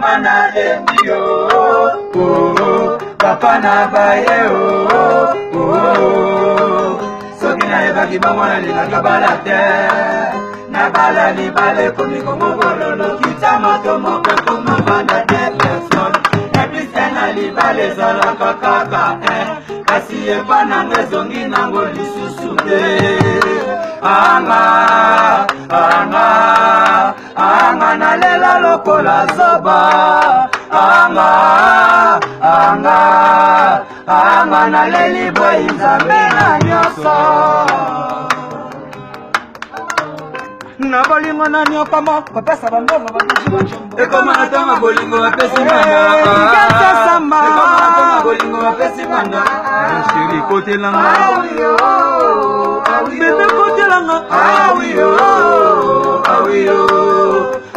mama na lemio, papa na baye soki na ebaki bamwana linga balate na bala libale komi komo bololo kita moto moko komo banda de personne epise na libale ezalaka kaka kasi epa nanga ezongi nango lisusu te anga nalela lokola zoba anga naleli boyi nzambe na nyonso na bolingo na nyokama kopesa bambongo babishi bachombo ekoma natanga bolingo bapesi manga ekoma natanga bolingo bapesi manga shiri kotelanga bebe kotelanga awiyo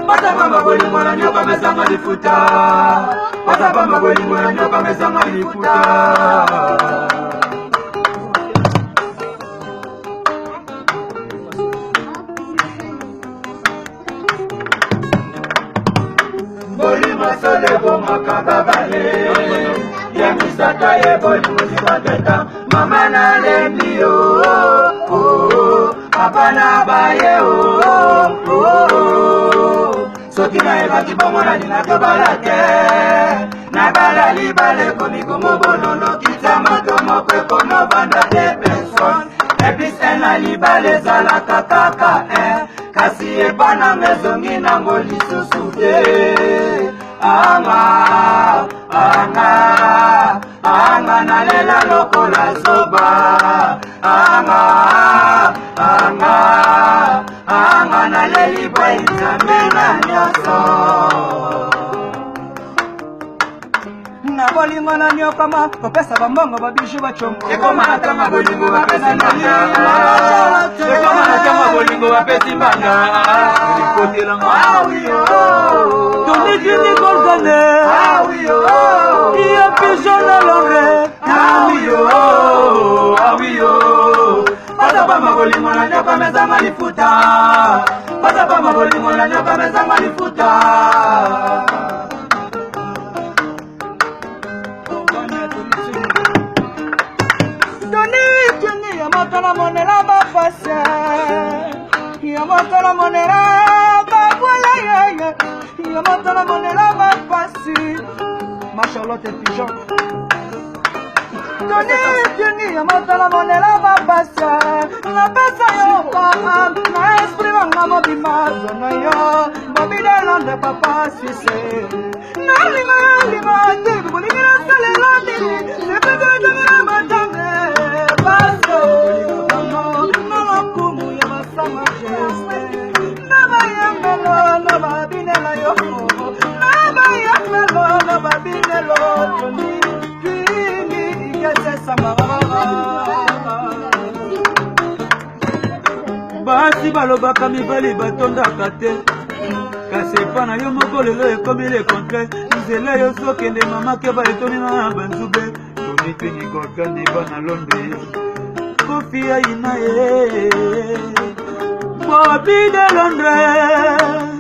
Patapamba bolingo na nyoka mesanga lifuta Patapamba bolingo na nyoka mesanga lifuta Bolingo sole bonga kababale Ya misaka ye bolingo zibaketa Mama na lembio Papa na baye soki na ebaki bomona linaka balate na bala libale komi komo bololo kita moto moko ekomo banda de personne epise na libale ezalaka kaka kasi epa nanga ezongi nango lisusu te anga nalela lokola zoba anga naleli boyi nzambe na nyonso na bolingo na nyokama kopesa bambongo babiju bachombo ekoma natanga bolingo bapesi mbanga ekoma natanga bolingo bapesi mbanga kotelanga tonitini kolgane iya piso na lore awiyo Patapamba bolingo na nyoka mesanga lifuta Patapamba bolingo na nyoka mesanga lifuta Doni ya motala monela bafase Ya motala monela babwala Ya motala monela bafasi Ma Charlotte Pigeon Toni ya motala monela babasa na pesa yo pam na esprit wanga mobima zono yo mobile lande papa suisse na lima te bolingi na salela mini se pete na matane baso na makumu ya masama jeste na bayamelo na babinela yo na bayamelo na babinelo toni basi balobaka mibali batondaka te kasi epa na yo moko lelo ekomi le contraire nzela yo sokende mamake baetoninga na banzube tonitini kokani bana lombe kofi ayina ye bobi de Londres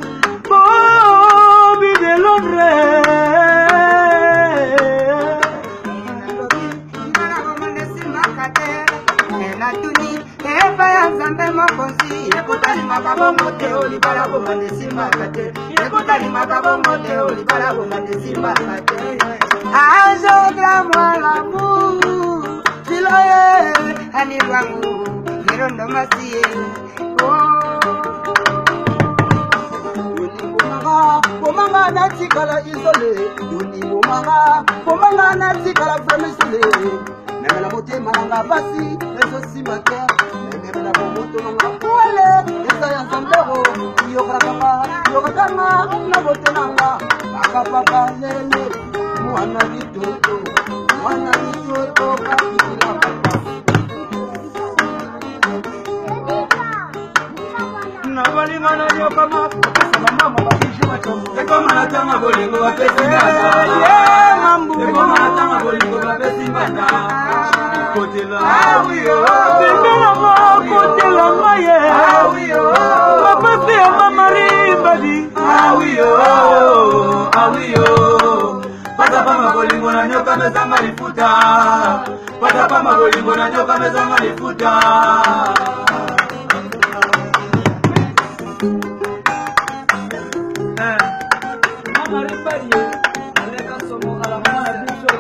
Nzambe mokonzi ekutali makabo mote olibala bonga ndesimba kate ekutali makabo mote olibala bonga ndesimba kate azogra mwalamu siloye ani wangu mirondo masiye Pomanga natikala isole pomanga natikala fremisile Nemela motema nanga basi ezo simaka Nemela moto nanga pole esa ya Nzambero yokatanga na bote nanga akapapa nene mwana bitoto kakikila papa na balinga na yokama mama babiju bachombo ekoma natanga bolingo bapesi ngaka mambu ekoma natanga bolingo bapesi mbanda kotela bibela mo kotela maye bapesi ya mama rimbadi awiyo bolingo na nyoka mezanga lifuta. Pata pamba bolingo na nyoka mezanga lifuta. Mama ripari aleka somo ala mama na bicho.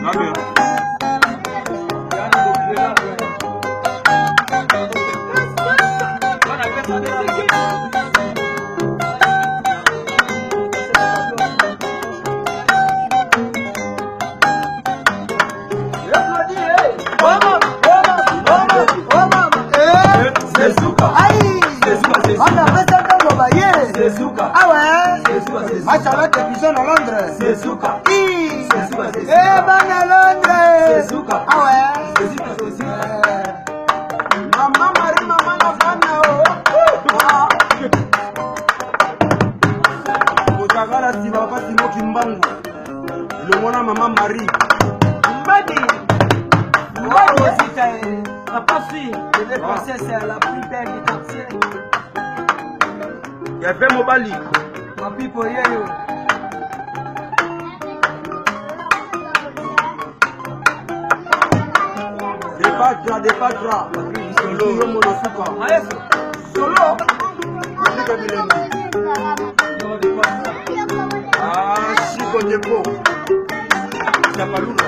Amen. Maman Marie Mbadi la passie de la princesse la plus belle du quartier. Il y avait Mobali Papi Poyeyo. Des Patra Solo Monosuka Solo Chico Depo Chapaluka.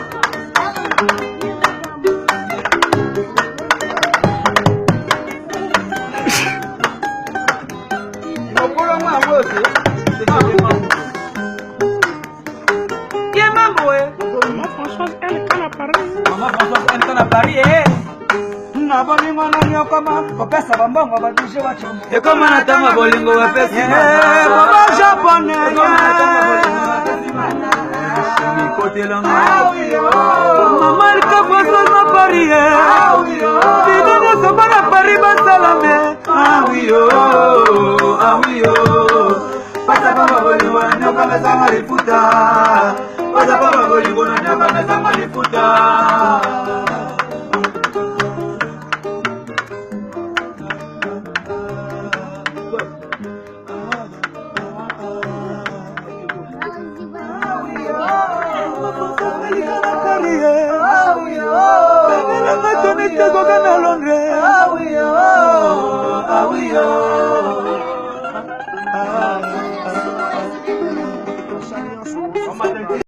Maman Françoise, elle est à Paris. Maman Françoise, elle est à Paris, na bolingo na nyokoma kopesa bambongo baduje wacho ekoma na tama bolingo wapesi baba japonais ekoma na tama bolingo wapesi mana kotelanga mama rikafosa na Paris bidana sobana Paris basalame awiyo pasa baba bolingo na nyoka mezanga lifuta pasa baba bolingo na nyoka mezanga lifuta